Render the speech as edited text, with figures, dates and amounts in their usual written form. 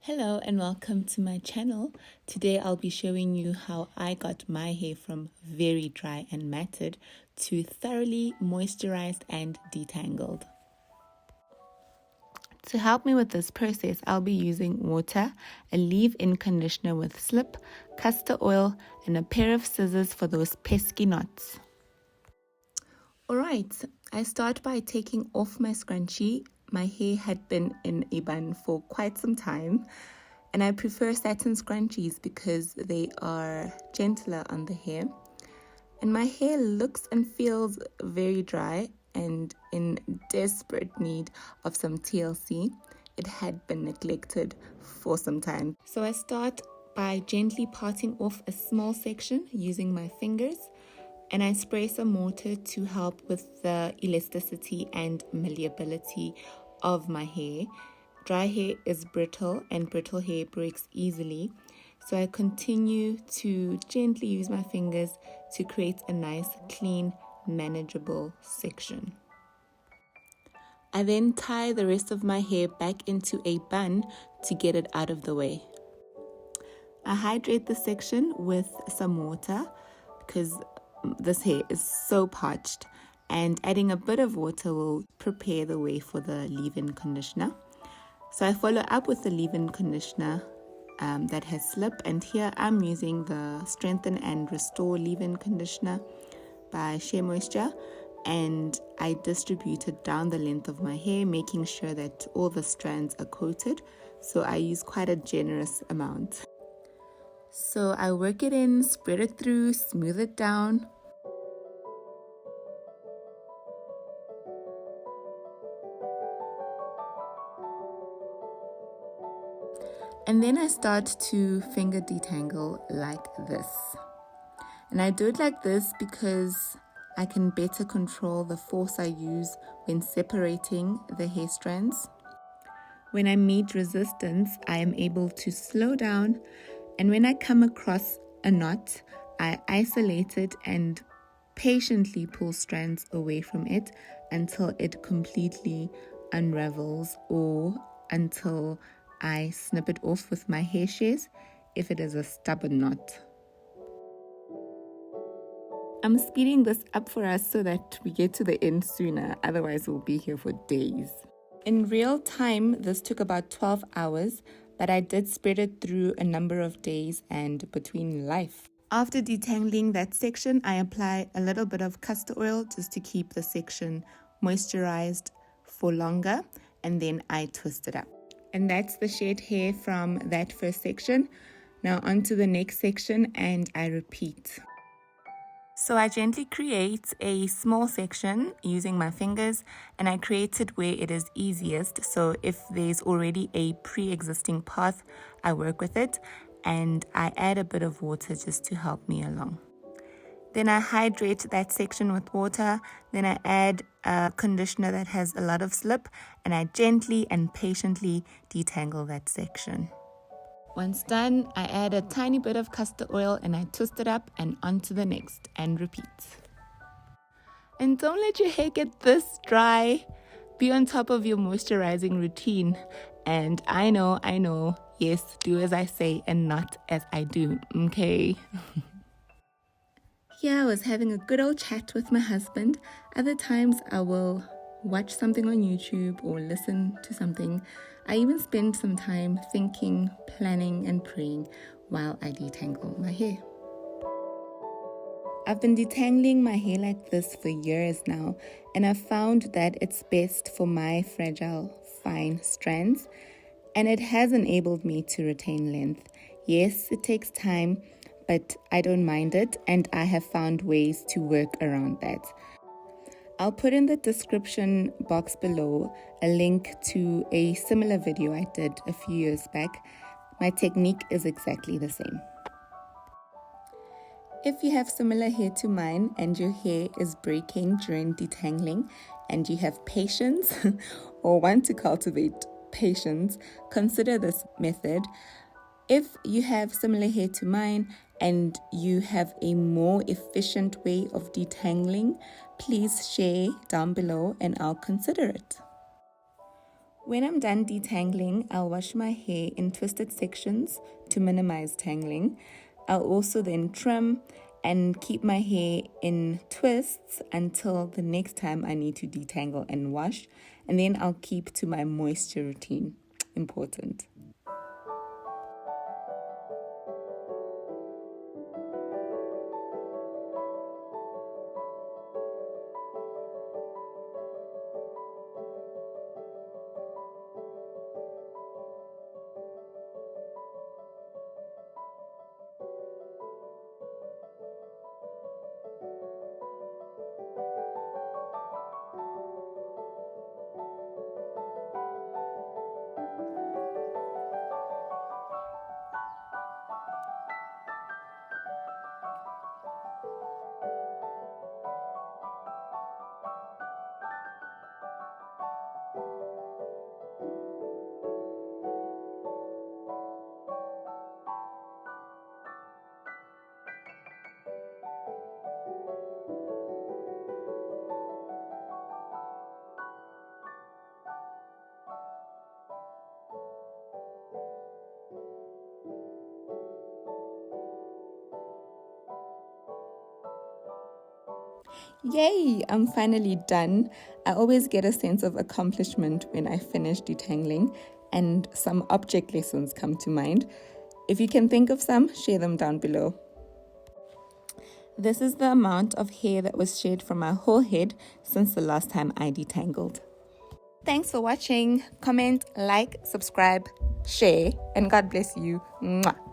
Hello and welcome to my channel. Today I'll be showing you how I got my hair from very dry and matted to thoroughly moisturized and detangled. To help me with this process, I'll be using water, a leave-in conditioner with slip, castor oil, and a pair of scissors for those pesky knots. Alright, I start by taking off my scrunchie. My hair had been in a bun for quite some time. And I prefer satin scrunchies because they are gentler on the hair. And my hair looks and feels very dry and in desperate need of some TLC. It had been neglected for some time. So I start by gently parting off a small section using my fingers. And I spray some water to help with the elasticity and malleability of my hair. Dry hair is brittle and brittle hair breaks easily. So I continue to gently use my fingers to create a nice, clean, manageable section. I then tie the rest of my hair back into a bun to get it out of the way. I hydrate the section with some water because this hair is so parched, and adding a bit of water will prepare the way for the leave-in conditioner. So I follow up with the leave-in conditioner that has slip, and here I'm using the Strengthen and Restore leave-in conditioner by Shea Moisture, and I distribute it down the length of my hair, making sure that all the strands are coated. So I use quite a generous amount. So I work it in, spread it through, smooth it down. And then I start to finger detangle like this. And I do it like this because I can better control the force I use when separating the hair strands. When I meet resistance, I am able to slow down, and when I come across a knot, I isolate it and patiently pull strands away from it until it completely unravels, or until I snip it off with my hair shears if it is a stubborn knot. I'm speeding this up for us so that we get to the end sooner, otherwise we'll be here for days. In real time, this took about 12 hours, but I did spread it through a number of days and between life. After detangling that section, I apply a little bit of castor oil just to keep the section moisturized for longer, and then I twist it up. And that's the shed hair from that first section. Now on to the next section, and I repeat. So I gently create a small section using my fingers, and I create it where it is easiest. So if there's already a pre-existing path, I work with it, and I add a bit of water just to help me along. Then I hydrate that section with water. Then I add a conditioner that has a lot of slip, and I gently and patiently detangle that section. Once done, I add a tiny bit of castor oil and I twist it up, and on to the next, and repeat. And don't let your hair get this dry. Be on top of your moisturizing routine. And I know, yes, do as I say and not as I do, okay? Here I was having a good old chat with my husband. Other times I will watch something on YouTube or listen to something. I even spend some time thinking, planning, and praying while I detangle my hair. I've been detangling my hair like this for years now, and I've found that it's best for my fragile, fine strands, and it has enabled me to retain length. Yes, it takes time, but I don't mind it, and I have found ways to work around that. I'll put in the description box below a link to a similar video I did a few years back. My technique is exactly the same. If you have similar hair to mine and your hair is breaking during detangling and you have patience or want to cultivate patience, consider this method. If you have similar hair to mine and you have a more efficient way of detangling, please share down below and I'll consider it. When I'm done detangling, I'll wash my hair in twisted sections to minimize tangling. I'll also then trim and keep my hair in twists until the next time I need to detangle and wash. And then I'll keep to my moisture routine. Important. Yay, I'm finally done. I always get a sense of accomplishment when I finish detangling, and some object lessons come to mind. If you can think of some, share them down below. This is the amount of hair that was shed from my whole head since the last time I detangled. Thanks for watching. Comment, like, subscribe, share, and God bless you. Mwah.